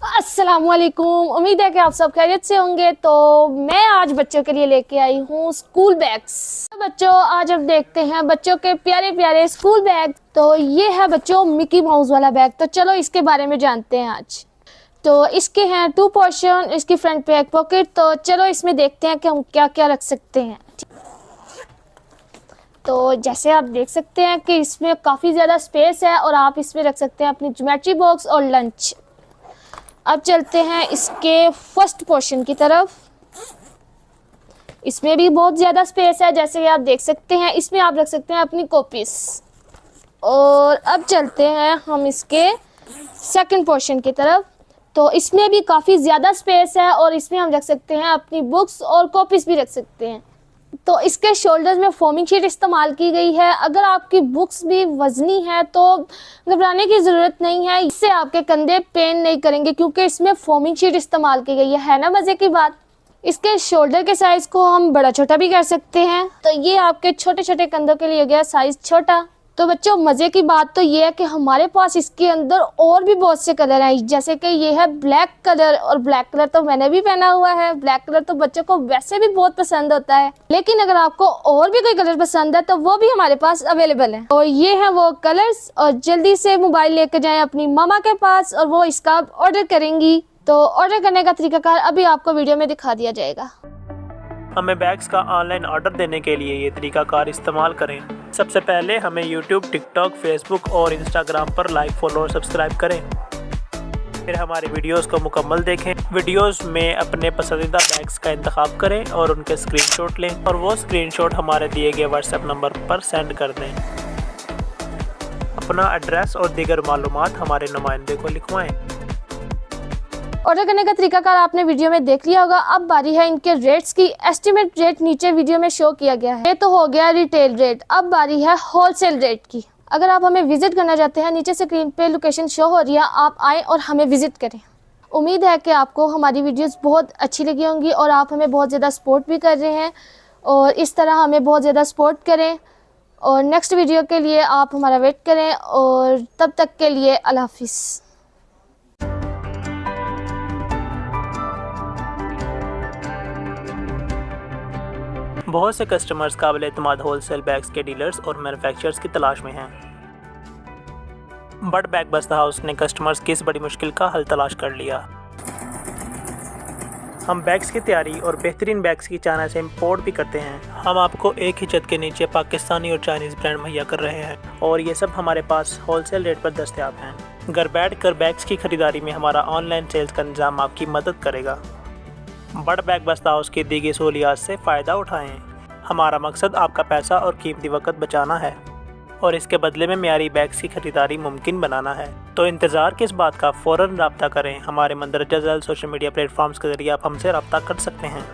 अस्सलामुअलैकुम। उम्मीद है कि आप सब खैरियत से होंगे। तो मैं आज बच्चों के लिए लेके आई हूँ स्कूल बैग्स। बच्चों, आज हम देखते हैं बच्चों के प्यारे प्यारे स्कूल बैग। तो ये है बच्चों मिकी माउस वाला बैग। तो चलो इसके बारे में जानते हैं आज। तो इसके हैं 2 पोर्शन, इसकी फ्रंट पे एक पॉकेट। तो चलो इसमें देखते हैं कि हम क्या क्या रख सकते हैं। तो जैसे आप देख सकते हैं कि इसमें काफ़ी ज़्यादा स्पेस है और आप इसमें रख सकते हैं अपनी ज्योमेट्री बॉक्स और लंच। अब चलते हैं इसके फर्स्ट पोर्शन की तरफ। इसमें भी बहुत ज़्यादा स्पेस है, जैसे कि आप देख सकते हैं। इसमें आप रख सकते हैं अपनी कॉपीज। और अब चलते हैं हम इसके सेकंड पोर्शन की तरफ। तो इसमें भी काफ़ी ज़्यादा स्पेस है और इसमें हम रख सकते हैं अपनी बुक्स और कॉपीज भी रख सकते हैं। तो इसके शोल्डर्स में फोमिंग शीट इस्तेमाल की गई है। अगर आपकी बुक्स भी वजनी है तो घबराने की ज़रूरत नहीं है, इससे आपके कंधे पेन नहीं करेंगे क्योंकि इसमें फोमिंग शीट इस्तेमाल की गई है ना मज़े की बात। इसके शोल्डर के साइज़ को हम बड़ा छोटा भी कर सकते हैं। तो ये आपके छोटे छोटे कंधों के लिए हो गया साइज़ छोटा। तो बच्चों, मज़े की बात तो ये है कि हमारे पास इसके अंदर और भी बहुत से कलर हैं, जैसे कि ये है ब्लैक कलर। और ब्लैक कलर तो मैंने भी पहना हुआ है। ब्लैक कलर तो बच्चों को वैसे भी बहुत पसंद होता है, लेकिन अगर आपको और भी कोई कलर पसंद है तो वो भी हमारे पास अवेलेबल है। और ये है वो कलर्स। और जल्दी से मोबाइल लेकर जाएं अपनी मामा के पास और वो इसका ऑर्डर करेंगी। तो ऑर्डर करने का तरीकाकार अभी आपको वीडियो में दिखा दिया जाएगा। हमें बैग्स का ऑनलाइन ऑर्डर देने के लिए ये तरीकाकार इस्तेमाल करें। सबसे पहले हमें YouTube, TikTok, Facebook और Instagram पर लाइक, फॉलो और सब्सक्राइब करें। फिर हमारे वीडियोस को मुकम्मल देखें। वीडियोस में अपने पसंदीदा बैग्स का इंतखाब करें और उनके स्क्रीनशॉट लें और वो स्क्रीनशॉट हमारे दिए गए व्हाट्सएप नंबर पर सेंड कर दें। अपना एड्रेस और दीगर मालूमात हमारे नुमाइंदे को लिखवाएं। ऑर्डर करने का तरीकाकार आपने वीडियो में देख लिया होगा। अब बारी है इनके रेट्स की। एस्टिमेट रेट नीचे वीडियो में शो किया गया है। ये तो हो गया रिटेल रेट। अब बारी है होलसेल रेट की। अगर आप हमें विजिट करना चाहते हैं, नीचे स्क्रीन पे लोकेशन शो हो रही है, आप आएँ और हमें विजिट करें। उम्मीद है कि आपको हमारी वीडियोस बहुत अच्छी लगी होंगी और आप हमें बहुत ज़्यादा सपोर्ट भी कर रहे हैं। और इस तरह हमें बहुत ज़्यादा सपोर्ट करें और नेक्स्ट वीडियो के लिए आप हमारा वेट करें। और तब तक के लिए अल्लाह हाफिज़। बहुत से कस्टमर्स काबिल एतमाद होलसेल बैग्स के डीलर्स और मैन्युफैक्चरर्स की तलाश में हैं। बट बैग बस्ता हाउस ने कस्टमर्स की इस बड़ी मुश्किल का हल तलाश कर लिया। हम बैग्स की तैयारी और बेहतरीन बैग्स की चाइना से इंपोर्ट भी करते हैं। हम आपको एक ही छत के नीचे पाकिस्तानी और चाइनीज़ ब्रांड मुहैया कर रहे हैं और ये सब हमारे पास होलसेल रेट पर दस्तयाब हैं। घर बैठ कर बैग्स की ख़रीदारी में हमारा ऑनलाइन सेल्स का निज़ाम आपकी मदद करेगा। बड़ बैग बस्ता हाउस की दी गई सहूलियात से फ़ायदा उठाएं। हमारा मकसद आपका पैसा और कीमती वक्त बचाना है और इसके बदले में मियारी बैग्स की खरीदारी मुमकिन बनाना है। तो इंतज़ार किस बात का, फ़ौरन रब्ता करें। हमारे मंदरजा झैल सोशल मीडिया प्लेटफॉर्म्स के ज़रिए आप हमसे रब्ता कर सकते हैं।